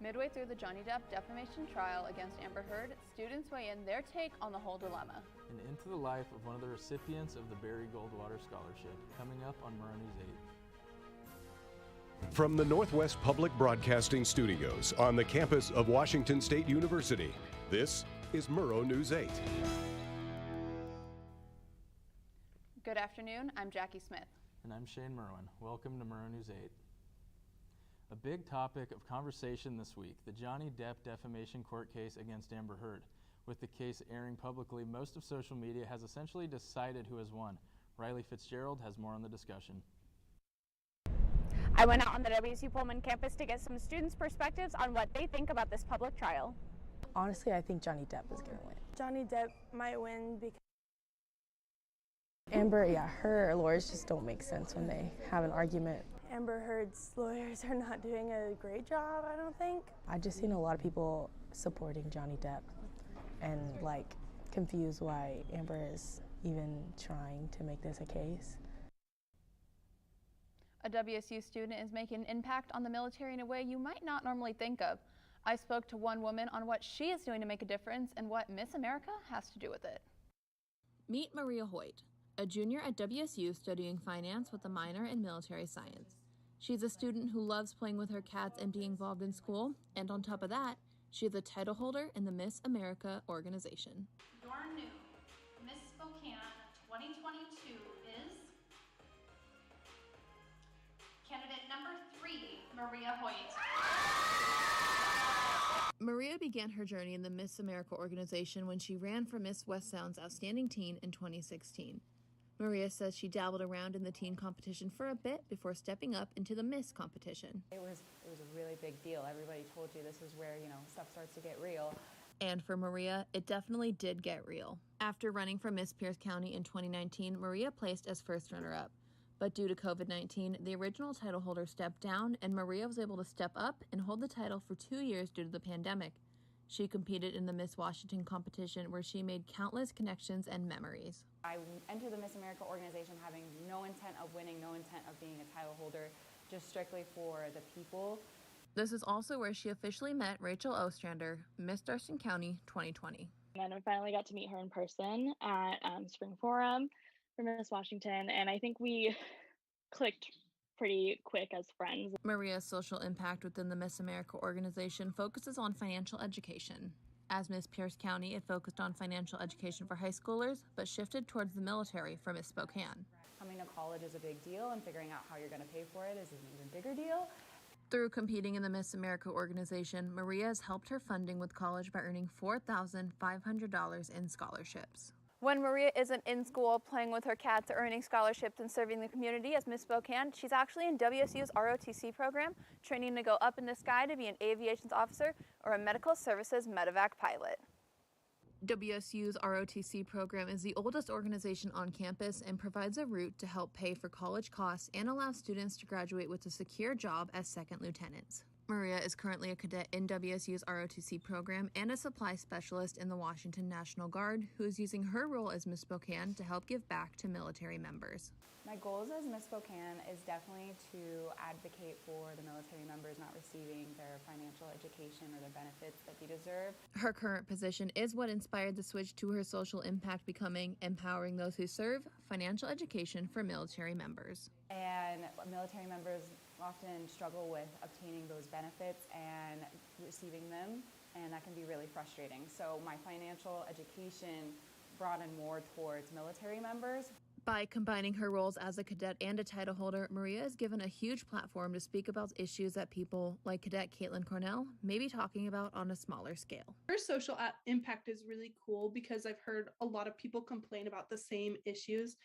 Midway through the Johnny Depp defamation trial against Amber Heard, students weigh in their take on the whole dilemma. And into the life of one of the recipients of the Barry Goldwater Scholarship, coming up on Murrow News 8. From the Northwest Public Broadcasting Studios on the campus of Washington State University, this is Murrow News 8. Good afternoon, I'm Jackie Smith. And I'm Shane Merwin. Welcome to Murrow News 8. A big topic of conversation this week, the Johnny Depp defamation court case against Amber Heard. With the case airing publicly, most of social media has essentially decided who has won. Riley Fitzgerald has more on the discussion. I went out on the WSU Pullman campus to get some students' perspectives on what they think about this public trial. Honestly, I think Johnny Depp is going to win. Johnny Depp might win because Amber, her lawyers just don't make sense when they have an argument. Amber Heard's lawyers are not doing a great job, I don't think. I just seen a lot of people supporting Johnny Depp and confused why Amber is even trying to make this a case. A WSU student is making an impact on the military in a way you might not normally think of. I spoke to one woman on what she is doing to make a difference and what Miss America has to do with it. Meet Maria Hoyt, a junior at WSU studying finance with a minor in military science. She's a student who loves playing with her cats and being involved in school, and on top of that, she's a title holder in the Miss America organization. Your new Miss Spokane 2022 is candidate number 3, Maria Hoyt. Maria began her journey in the Miss America organization when she ran for Miss West Sound's Outstanding Teen in 2016. Maria says she dabbled around in the teen competition for a bit before stepping up into the Miss competition. It was a really big deal. Everybody told you this is where, stuff starts to get real. And for Maria, it definitely did get real. After running for Miss Pierce County in 2019, Maria placed as first runner-up. But due to COVID-19, the original title holder stepped down, and Maria was able to step up and hold the title for 2 years due to the pandemic. She competed in the Miss Washington competition where she made countless connections and memories. I entered the Miss America organization having no intent of winning, no intent of being a title holder, just strictly for the people. This is also where she officially met Rachel Ostrander, Miss Thurston County 2020. And I finally got to meet her in person at Spring Forum for Miss Washington, and I think we clicked pretty quick as friends. Maria's social impact within the Miss America organization focuses on financial education. As Miss Pierce County, it focused on financial education for high schoolers, but shifted towards the military for Miss Spokane. Coming to college is a big deal, and figuring out how you're going to pay for it is an even bigger deal. Through competing in the Miss America organization, Maria has helped her funding with college by earning $4,500 in scholarships. When Maria isn't in school playing with her cats or earning scholarships and serving the community as Miss Spokane, she's actually in WSU's ROTC program, training to go up in the sky to be an aviation officer or a medical services medevac pilot. WSU's ROTC program is the oldest organization on campus and provides a route to help pay for college costs and allow students to graduate with a secure job as second lieutenants. Maria is currently a cadet in WSU's ROTC program and a supply specialist in the Washington National Guard, who is using her role as Miss Spokane to help give back to military members. My goals as Miss Spokane is definitely to advocate for the military members not receiving their financial education or the benefits that they deserve. Her current position is what inspired the switch to her social impact, becoming empowering those who serve, financial education for military members. And military members often struggle with obtaining those benefits and receiving them, and that can be really frustrating. So my financial education brought in more towards military members. By combining her roles as a cadet and a title holder, Maria is given a huge platform to speak about issues that people like Cadet Caitlin Cornell may be talking about on a smaller scale. Her social impact is really cool because I've heard a lot of people complain about the same issues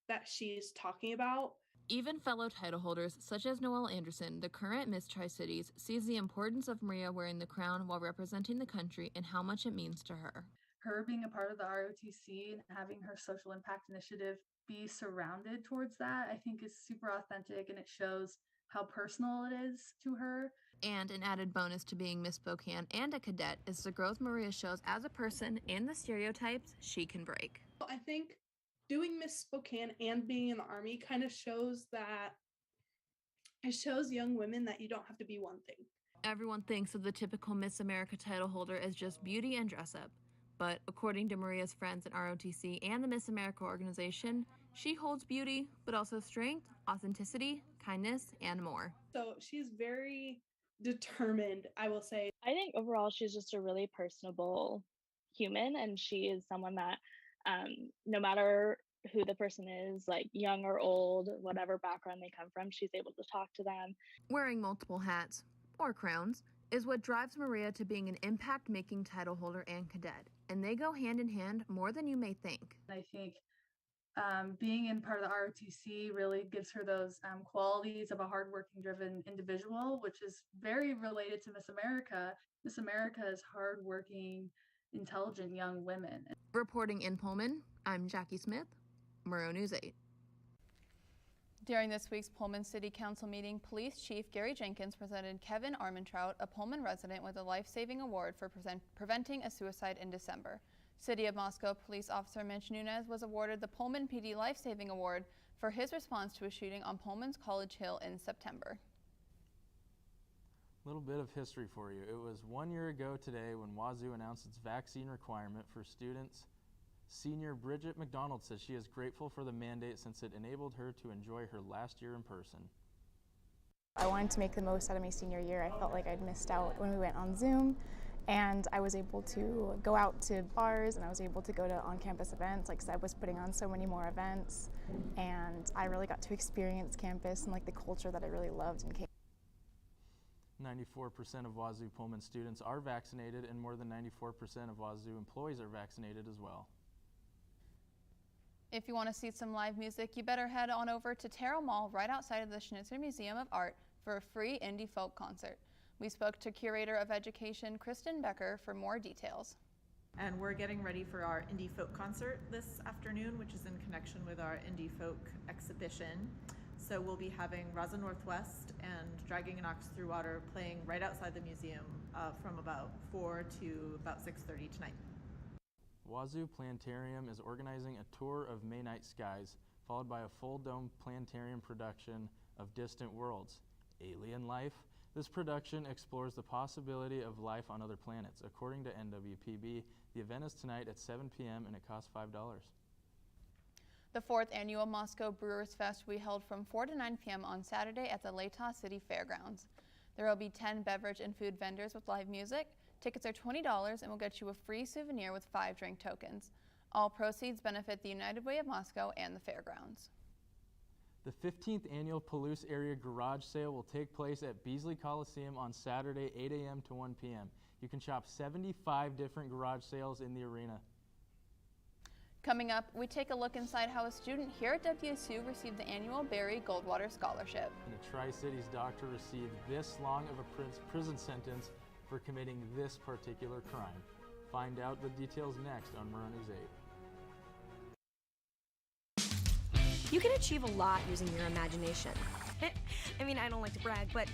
that she's talking about. Even fellow title holders, such as Noelle Anderson, the current Miss Tri-Cities, sees the importance of Maria wearing the crown while representing the country and how much it means to her. Her being a part of the ROTC and having her social impact initiative be surrounded towards that, I think is super authentic, and it shows how personal it is to her. And an added bonus to being Miss Spokane and a cadet is the growth Maria shows as a person and the stereotypes she can break. I think doing Miss Spokane and being in the Army kind of shows that it shows young women that you don't have to be one thing. Everyone thinks of the typical Miss America title holder as just beauty and dress up. But according to Maria's friends at ROTC and the Miss America organization, she holds beauty, but also strength, authenticity, kindness, and more. So she's very determined, I will say. I think overall she's just a really personable human, and she is someone that no matter who the person is, like young or old, whatever background they come from, she's able to talk to them. Wearing multiple hats, or crowns, is what drives Maria to being an impact-making title holder and cadet, and they go hand in hand more than you may think. I think being in part of the ROTC really gives her those qualities of a hardworking, driven individual, which is very related to Miss America. Miss America is hardworking, intelligent young women. Reporting in Pullman, I'm Jackie Smith, Murrow News 8. During this week's Pullman City Council meeting, Police Chief Gary Jenkins presented Kevin Armentrout, a Pullman resident, with a life-saving award for preventing a suicide in December. City of Moscow Police Officer Mitch Nunez was awarded the Pullman PD Life-Saving Award for his response to a shooting on Pullman's College Hill in September. A little bit of history for you. It was 1 year ago today when Wazoo announced its vaccine requirement for students. Senior Bridget McDonald says she is grateful for the mandate since it enabled her to enjoy her last year in person. I wanted to make the most out of my senior year. I felt like I'd missed out when we went on Zoom, and I was able to go out to bars and I was able to go to on-campus events. Like Seb was putting on so many more events, and I really got to experience campus and like the culture that I really loved and came. 94% of Wazoo Pullman students are vaccinated, and more than 94% of Wazoo employees are vaccinated as well. If you want to see some live music, you better head on over to Terrell Mall right outside of the Schnitzer Museum of Art for a free indie folk concert. We spoke to Curator of Education Kristen Becker for more details. And we're getting ready for our indie folk concert this afternoon, which is in connection with our indie folk exhibition. So we'll be having Raza Northwest and Dragging an Ox Through Water playing right outside the museum from about 4 to about 6:30 tonight. Wazoo Planetarium is organizing a tour of May Night Skies, followed by a full-dome planetarium production of Distant Worlds, Alien Life. This production explores the possibility of life on other planets. According to NWPB, the event is tonight at 7 p.m. and it costs $5. The 4th annual Moscow Brewers Fest will be held from 4 to 9 p.m. on Saturday at the Leta City Fairgrounds. There will be 10 beverage and food vendors with live music. Tickets are $20 and will get you a free souvenir with 5 drink tokens. All proceeds benefit the United Way of Moscow and the fairgrounds. The 15th annual Palouse Area Garage Sale will take place at Beasley Coliseum on Saturday, 8 a.m. to 1 p.m. You can shop 75 different garage sales in the arena. Coming up, we take a look inside how a student here at WSU received the annual Barry Goldwater Scholarship. And a Tri-Cities doctor received this long of a prison sentence for committing this particular crime. Find out the details next on Murrow News 8. You can achieve a lot using your imagination. I mean, I don't like to brag, but...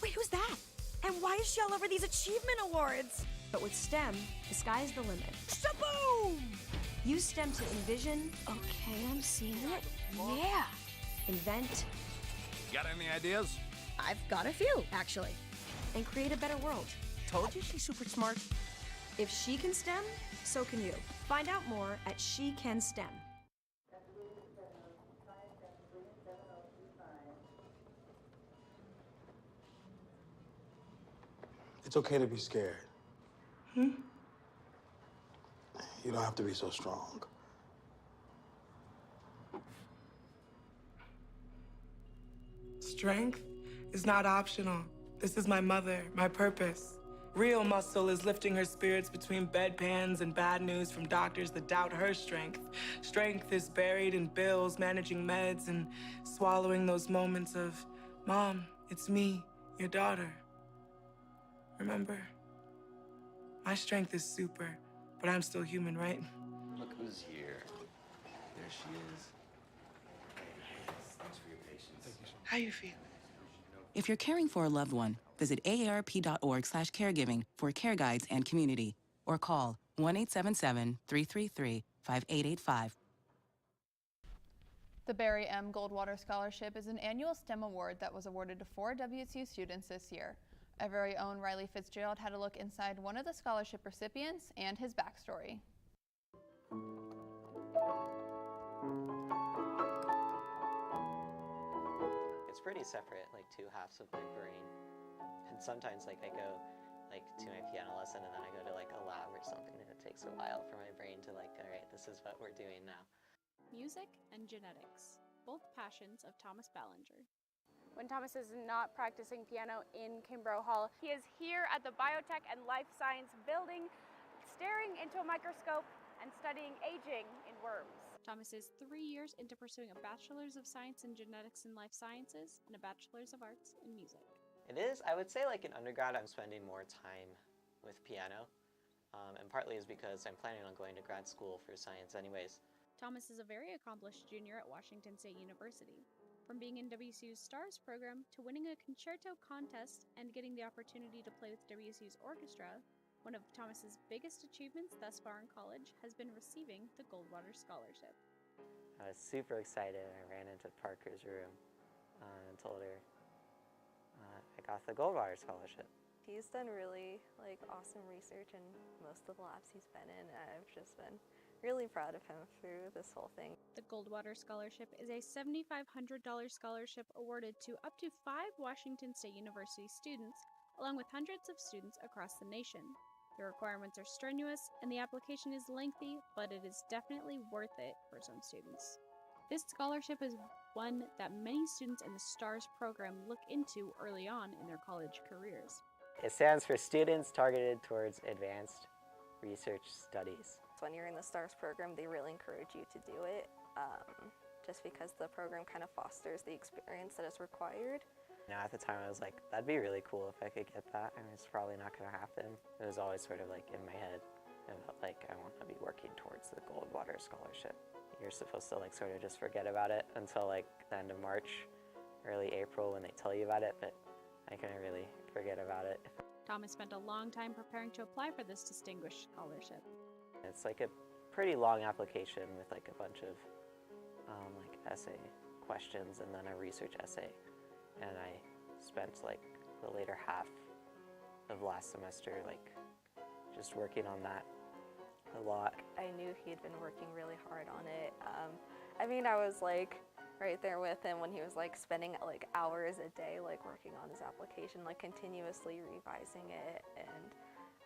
Wait, who's that? And why is she all over these achievement awards? But with STEM, the sky's the limit. Shaboom! Use STEM to envision... Okay, I'm seeing it. Yeah! Invent... Got any ideas? I've got a few, actually. And create a better world. Told you she's super smart. If she can STEM, so can you. Find out more at She Can STEM. It's okay to be scared. You don't have to be so strong. Strength is not optional. This is my mother, my purpose. Real muscle is lifting her spirits between bedpans and bad news from doctors that doubt her strength. Strength is buried in bills, managing meds, and swallowing those moments of, Mom, it's me, your daughter. Remember? My strength is super, but I'm still human, right? Look who's here. There she is. Thanks for your patience. How you feel? If you're caring for a loved one, visit aarp.org/caregiving for care guides and community, or call 1-877-333-5885. The Barry M. Goldwater Scholarship is an annual STEM award that was awarded to 4 WSU students this year. Our very own Riley Fitzgerald had a look inside one of the scholarship recipients and his backstory. It's pretty separate, like two halves of my brain. And sometimes like I go like to my piano lesson and then I go to like a lab or something and it takes a while for my brain to like, all right, this is what we're doing now. Music and genetics, both passions of Thomas Ballinger. When Thomas is not practicing piano in Kimbrough Hall, he is here at the Biotech and Life Science building, staring into a microscope and studying aging in worms. Thomas is 3 years into pursuing a Bachelor's of Science in Genetics and Life Sciences and a Bachelor's of Arts in Music. It is, I would say like in undergrad I'm spending more time with piano, and partly is because I'm planning on going to grad school for science anyways. Thomas is a very accomplished junior at Washington State University. From being in WSU's STARS program to winning a concerto contest and getting the opportunity to play with WSU's orchestra, one of Thomas's biggest achievements thus far in college has been receiving the Goldwater Scholarship. I was super excited. I ran into Parker's room and told her I got the Goldwater Scholarship. He's done really awesome research in most of the labs he's been in, and I've just been really proud of him through this whole thing. The Goldwater Scholarship is a $7,500 scholarship awarded to up to 5 Washington State University students, along with hundreds of students across the nation. The requirements are strenuous and the application is lengthy, but it is definitely worth it for some students. This scholarship is one that many students in the STARS program look into early on in their college careers. It stands for Students Targeted Towards Advanced Research Studies. When you're in the STARS program, they really encourage you to do it, just because the program kind of fosters the experience that is required. Now at the time I was like, that'd be really cool if I could get that, and it's probably not going to happen. It was always sort of like in my head about like I want to be working towards the Goldwater Scholarship. You're supposed to like sort of just forget about it until like the end of March, early April when they tell you about it, but I couldn't really forget about it. Thomas spent a long time preparing to apply for this distinguished scholarship. It's like a pretty long application with like a bunch of like essay questions and then a research essay. And I spent like the later half of last semester like just working on that a lot. I knew he had been working really hard on it. I mean, I was like right there with him when he was like spending like hours a day like working on his application, like continuously revising it, and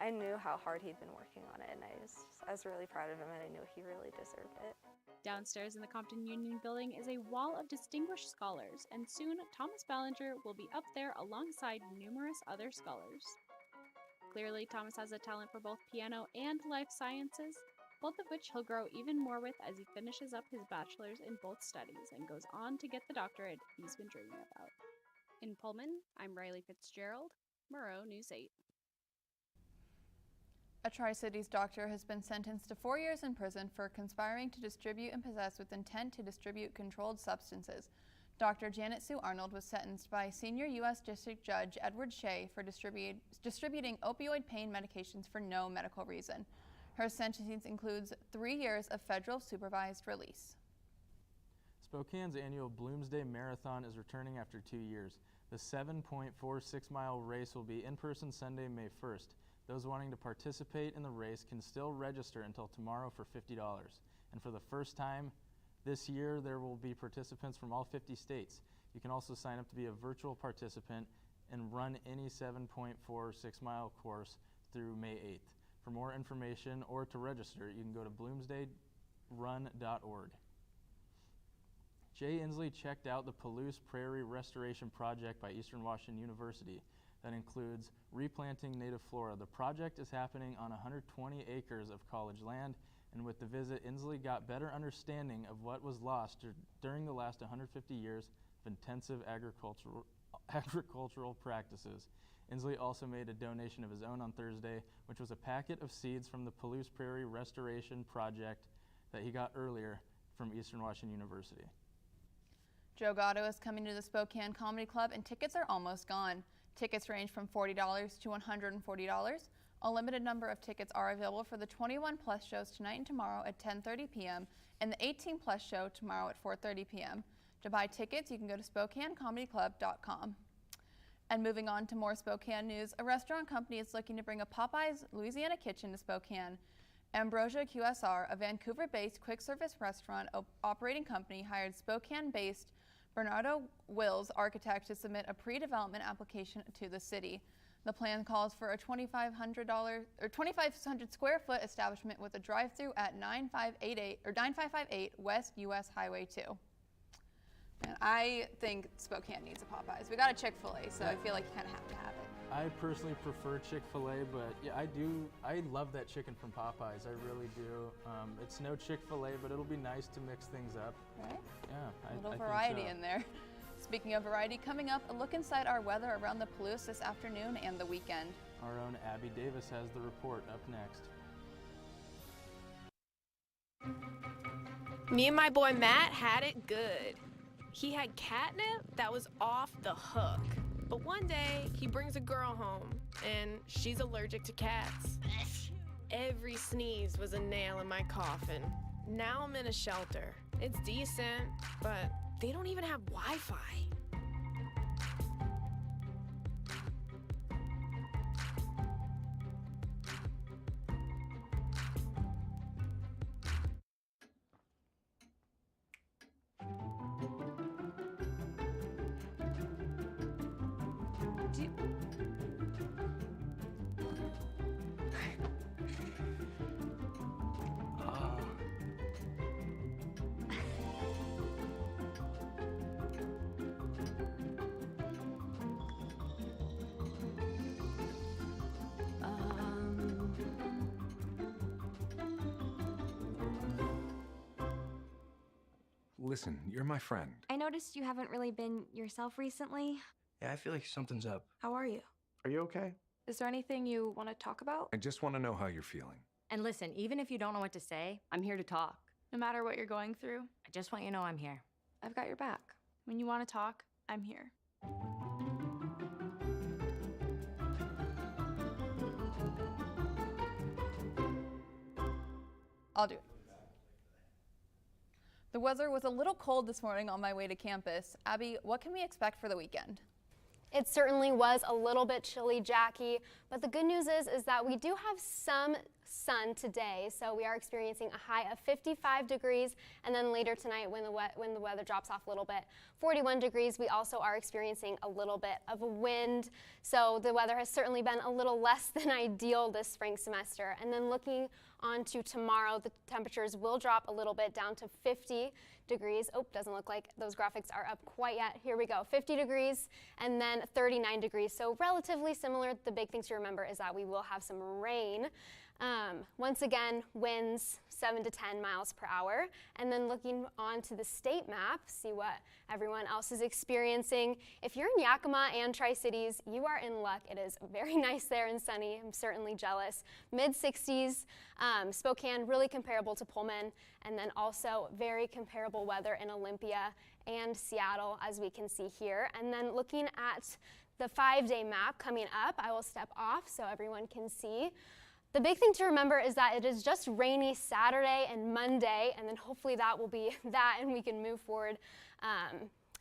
I knew how hard he'd been working on it, and I was really proud of him, and I knew he really deserved it. Downstairs in the Compton Union Building is a wall of distinguished scholars, and soon Thomas Ballinger will be up there alongside numerous other scholars. Clearly, Thomas has a talent for both piano and life sciences, both of which he'll grow even more with as he finishes up his bachelor's in both studies and goes on to get the doctorate he's been dreaming about. In Pullman, I'm Riley Fitzgerald, Murrow News 8. A Tri-Cities doctor has been sentenced to 4 years in prison for conspiring to distribute and possess with intent to distribute controlled substances. Dr. Janet Sue Arnold was sentenced by Senior U.S. District Judge Edward Shea for distributing opioid pain medications for no medical reason. Her sentence includes 3 years of federal supervised release. Spokane's annual Bloomsday Marathon is returning after 2 years. The 7.46-mile race will be in person Sunday, May 1st. Those wanting to participate in the race can still register until tomorrow for $50. And for the first time this year, there will be participants from all 50 states. You can also sign up to be a virtual participant and run any 7.46-mile course through May 8th. For more information or to register, you can go to bloomsdayrun.org. Jay Inslee checked out the Palouse Prairie Restoration Project by Eastern Washington University. That includes replanting native flora. The project is happening on 120 acres of college land, and with the visit, Inslee got better understanding of what was lost during the last 150 years of intensive agricultural practices. Inslee also made a donation of his own on Thursday, which was a packet of seeds from the Palouse Prairie Restoration Project that he got earlier from Eastern Washington University. Joe Gatto is coming to the Spokane Comedy Club, and tickets are almost gone. Tickets range from $40 to $140. A limited number of tickets are available for the 21-plus shows tonight and tomorrow at 10:30 p.m. and the 18-plus show tomorrow at 4:30 p.m. To buy tickets, you can go to SpokaneComedyClub.com. And moving on to more Spokane news, a restaurant company is looking to bring a Popeyes Louisiana kitchen to Spokane. Ambrosia QSR, a Vancouver-based quick-service restaurant operating company, hired Spokane-based Bernardo Wills architect to submit a pre-development application to the city. The plan calls for a $2,500 square foot establishment with a drive-through at 9558 West US Highway 2. And I think Spokane needs a Popeyes. We got a Chick-fil-A, so I feel like you kind of have to have it. I personally prefer Chick-fil-A, but yeah, I love that chicken from Popeyes. I really do. It's no Chick-fil-A, but it'll be nice to mix things up. Right? Yeah, A little variety in there. Speaking of variety, coming up, a look inside our weather around the Palouse this afternoon and the weekend. Our own Abby Davis has the report up next. Me and my boy Matt had it good. He had catnip that was off the hook. But one day, he brings a girl home, and she's allergic to cats. Every sneeze was a nail in my coffin. Now I'm in a shelter. It's decent, but they don't even have Wi-Fi. Listen, you're my friend. I noticed you haven't really been yourself recently. Yeah, I feel like something's up. How are you? Are you okay? Is there anything you want to talk about? I just want to know how you're feeling. And listen, even if you don't know what to say, I'm here to talk. No matter what you're going through, I just want you to know I'm here. I've got your back. When you want to talk, I'm here. I'll do it. The weather was a little cold this morning on my way to campus. Abby, what can we expect for the weekend? It certainly was a little bit chilly, Jackie, but the good news is that we do have some sun today, so we are experiencing a high of 55 degrees, and then later tonight when the weather drops off a little bit, 41 degrees. We also are experiencing a little bit of a wind, so the weather has certainly been a little less than ideal this spring semester. And then looking on to tomorrow, the temperatures will drop a little bit down to 50 degrees. Oh, doesn't look like those graphics are up quite yet. Here we go, 50 degrees and then 39 degrees. So relatively similar. The big thing to remember is that we will have some rain. Once again, winds 7 to 10 miles per hour. And then looking onto the state map, see what everyone else is experiencing. If you're in Yakima and Tri-Cities, you are in luck. It is very nice there and sunny. I'm certainly jealous. Mid-60s, Spokane, really comparable to Pullman. And then also very comparable weather in Olympia and Seattle, as we can see here. And then looking at the 5-day map coming up, I will step off so everyone can see. The big thing to remember is that it is just rainy Saturday and Monday, and then hopefully that will be that and we can move forward.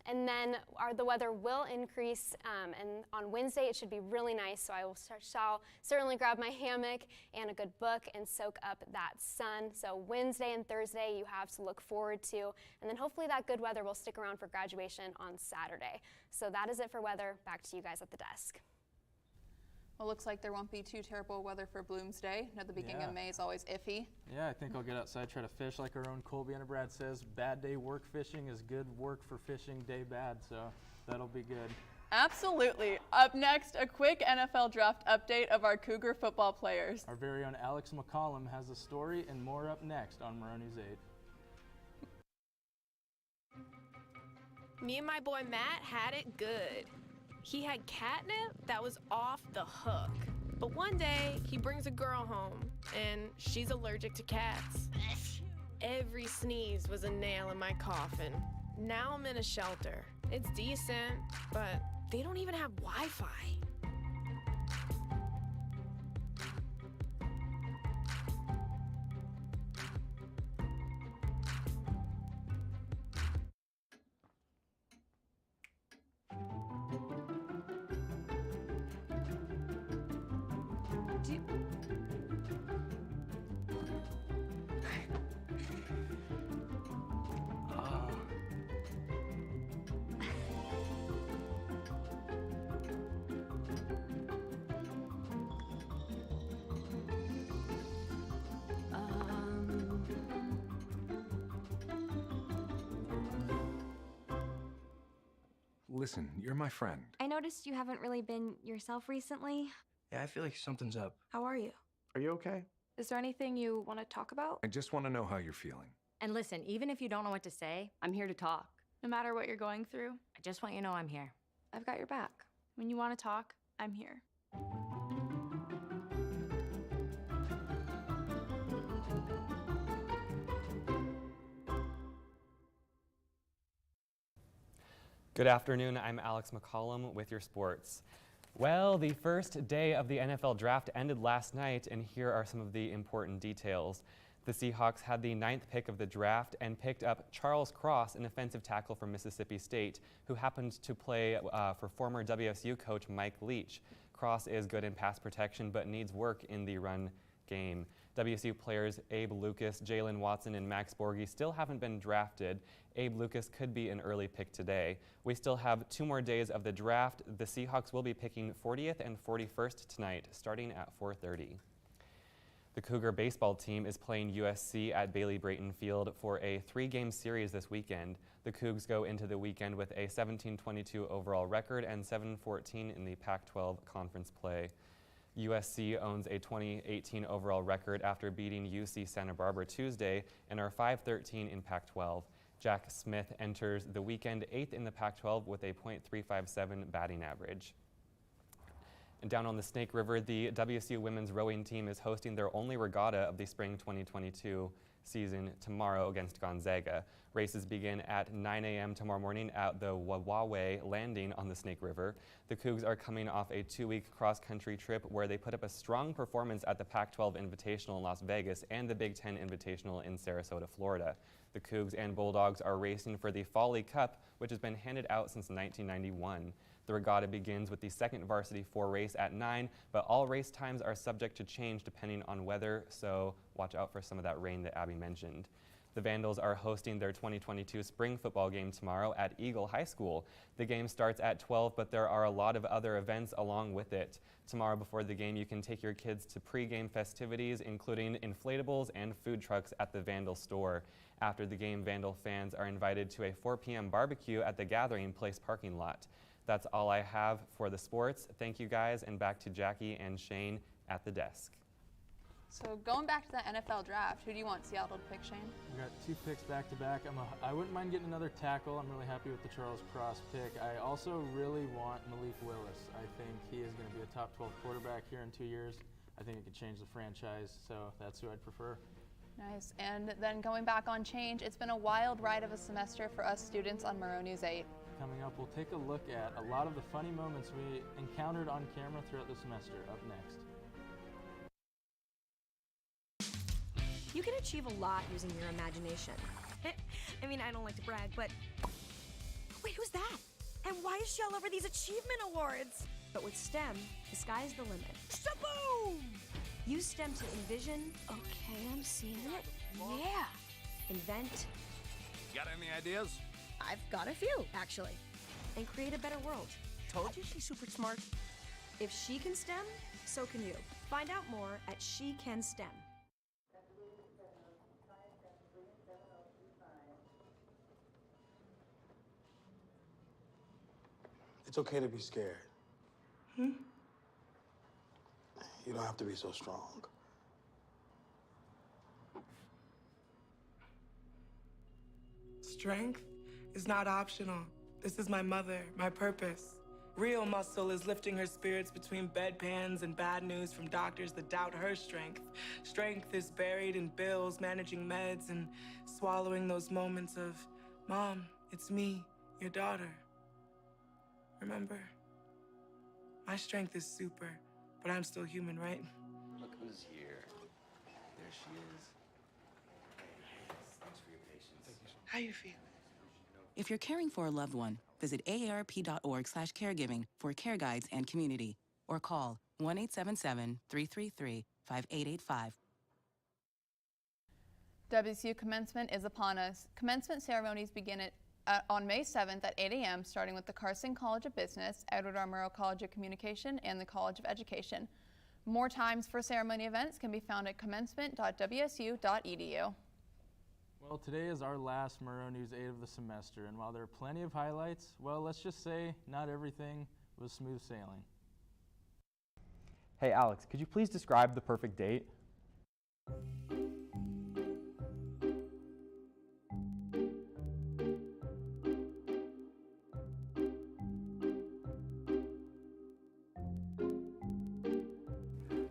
And then the weather will increase, and on Wednesday it should be really nice, so I shall certainly grab my hammock and a good book and soak up that sun. So Wednesday and Thursday you have to look forward to, and then hopefully that good weather will stick around for graduation on Saturday. So that is it for weather. Back to you guys at the desk. Well, looks like there won't be too terrible weather for Bloomsday. At the beginning of May is always iffy. Yeah, I think I'll get outside, try to fish like our own Colby Enebrad says. Bad day work fishing is good work for fishing day bad, so that'll be good. Absolutely. Up next, a quick NFL draft update of our Cougar football players. Our very own Alex McCollum has a story and more up next on Murrow News 8. Me and my boy Matt had it good. He had catnip that was off the hook. But one day, he brings a girl home, and she's allergic to cats. Every sneeze was a nail in my coffin. Now I'm in a shelter. It's decent, but they don't even have Wi-Fi. Do you... Listen, you're my friend. I noticed you haven't really been yourself recently. Yeah, I feel like something's up. How are you? Are you okay? Is there anything you want to talk about? I just want to know how you're feeling. And listen, even if you don't know what to say, I'm here to talk. No matter what you're going through, I just want you to know I'm here. I've got your back. when you want to talk, I'm here. Good afternoon, I'm Alex McCollum with your sports. Well, the first day of the NFL draft ended last night, and here are some of the important details. The Seahawks had the 9th pick of the draft and picked up Charles Cross, an offensive tackle from Mississippi State, who happened to play for former WSU coach Mike Leach. Cross is good in pass protection, but needs work in the run game. WSU players Abe Lucas, Jalen Watson, and Max Borghi still haven't been drafted. Abe Lucas could be an early pick today. We still have 2 more days of the draft. The Seahawks will be picking 40th and 41st tonight, starting at 4:30. The Cougar baseball team is playing USC at Bailey Brayton Field for a 3-game series this weekend. The Cougs go into the weekend with a 17-22 overall record and 7-14 in the Pac-12 conference play. USC owns a 2018 overall record after beating UC Santa Barbara Tuesday and are 5-13 in Pac-12. Jack Smith enters the weekend 8th in the Pac-12 with a .357 batting average. And down on the Snake River, the WSU women's rowing team is hosting their only regatta of the spring 2022 season tomorrow against Gonzaga. Races begin at 9 a.m. tomorrow morning at the Wawawe Landing on the Snake River. The Cougs are coming off a 2-week cross-country trip where they put up a strong performance at the Pac-12 Invitational in Las Vegas and the Big Ten Invitational in Sarasota, Florida. The Cougs and Bulldogs are racing for the Folly Cup, which has been handed out since 1991. The regatta begins with the second Varsity 4 race at 9, but all race times are subject to change depending on weather, so watch out for some of that rain that Abby mentioned. The Vandals are hosting their 2022 spring football game tomorrow at Eagle High School. The game starts at 12, but there are a lot of other events along with it. Tomorrow before the game, you can take your kids to pre-game festivities, including inflatables and food trucks at the Vandal store. After the game, Vandal fans are invited to a 4 p.m. barbecue at the Gathering Place parking lot. That's all I have for the sports. Thank you guys, and back to Jackie and Shane at the desk. So going back to the NFL draft, who do you want Seattle to pick, Shane? We got 2 picks back to back. I wouldn't mind getting another tackle. I'm really happy with the Charles Cross pick. I also really want Malik Willis. I think he is going to be a top 12 quarterback here in 2 years. I think it could change the franchise, so that's who I'd prefer. Nice. And then going back on change, it's been a wild ride of a semester for us students on Murrow News 8. Coming up, we'll take a look at a lot of the funny moments we encountered on camera throughout the semester. Up next. You can achieve a lot using your imagination. I mean, I don't like to brag, but... Wait, who's that? And why is she all over these achievement awards? But with STEM, the sky's the limit. Shaboom! Use STEM to envision... Okay, I'm seeing it. Yeah! Invent... Got any ideas? I've got a few, actually. And create a better world. Told you she's super smart. If she can STEM, so can you. Find out more at She Can STEM. It's okay to be scared. You don't have to be so strong. Strength is not optional. This is my mother, my purpose. Real muscle is lifting her spirits between bedpans and bad news from doctors that doubt her strength. Strength is buried in bills, managing meds, and swallowing those moments of, Mom, it's me, your daughter. Remember? My strength is super, but I'm still human, right? Look who's here. There she is. Hey, thanks for your patience. How you feel? If you're caring for a loved one, visit aarp.org/caregiving for care guides and community, or call 1-877-333-5885. WSU commencement is upon us. Commencement ceremonies begin on May 7th at 8 a.m., starting with the Carson College of Business, Edward R. Murrow College of Communication, and the College of Education. More times for ceremony events can be found at commencement.wsu.edu. Well, today is our last Murrow News 8 of the semester, and while there are plenty of highlights, well, let's just say not everything was smooth sailing. Hey Alex, could you please describe the perfect date?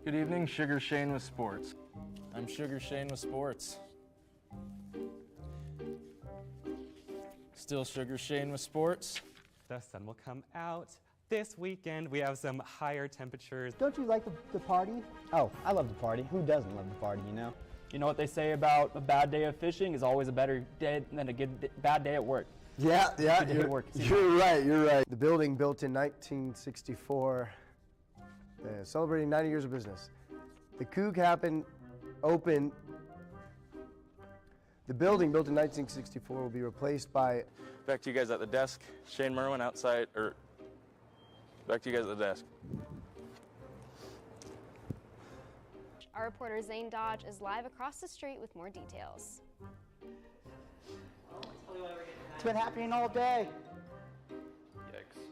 Good evening, Sugar Shane with sports. I'm Sugar Shane with sports. Still Sugar Shane with sports. The sun will come out this weekend. We have some higher temperatures. Don't you like the party? Oh, I love the party. Who doesn't love the party, you know? You know what they say about a bad day of fishing is always a better day than a bad day at work. Yeah, Good day at work. you're right. The building built in 1964, celebrating 90 years of business. The coup opened. The building built in 1964 will be replaced by. Back to you guys at the desk. Shane Merwin outside, back to you guys at the desk. Our reporter Zane Dodge is live across the street with more details. It's been happening all day. Yikes.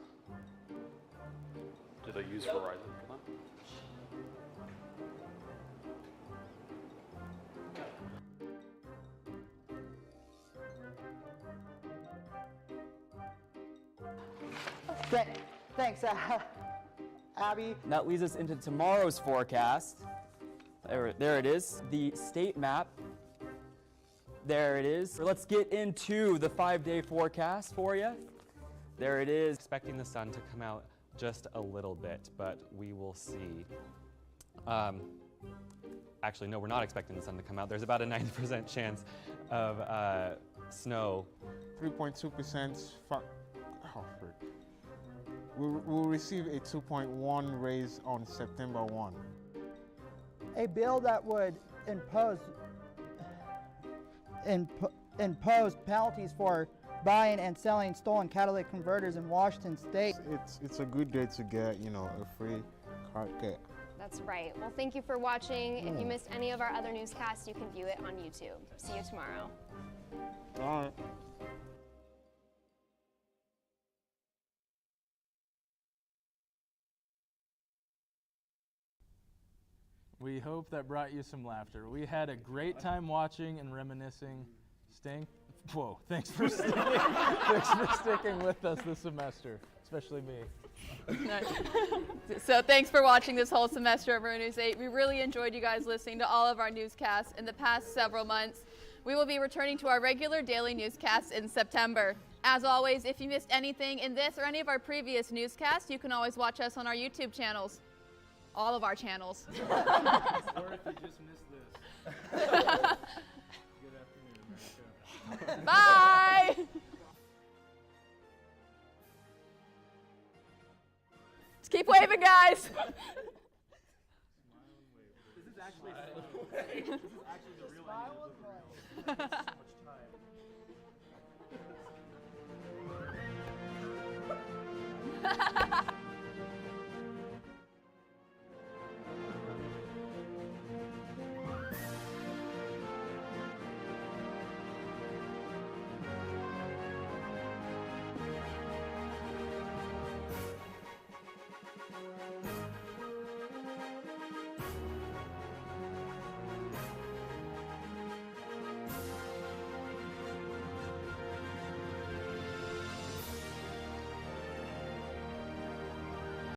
Did they use Verizon for that? Thanks, Abby. That leads us into tomorrow's forecast. There it is, the state map. There it is. Let's get into the 5-day forecast for you. There it is. Expecting the sun to come out just a little bit, but we will see. Actually, no, we're not expecting the sun to come out. There's about a 90% chance of snow. 3.2%. We'll receive a 2.1 raise on September 1. A bill that would impose penalties for buying and selling stolen catalytic converters in Washington State. It's a good day to get, a free car kit. That's right. Well, thank you for watching. If you missed any of our other newscasts, you can view it on YouTube. See you tomorrow. All right. We hope that brought you some laughter. We had a great time watching and reminiscing. Whoa, thanks for sticking with us this semester, especially me. So thanks for watching this whole semester of Murrow News 8. We really enjoyed you guys listening to all of our newscasts in the past several months. We will be returning to our regular daily newscasts in September. As always, if you missed anything in this or any of our previous newscasts, you can always watch us on our YouTube channels. All of our channels. Or if you just missed this. Good afternoon. Bye! Just keep waving, guys. This is actually the real.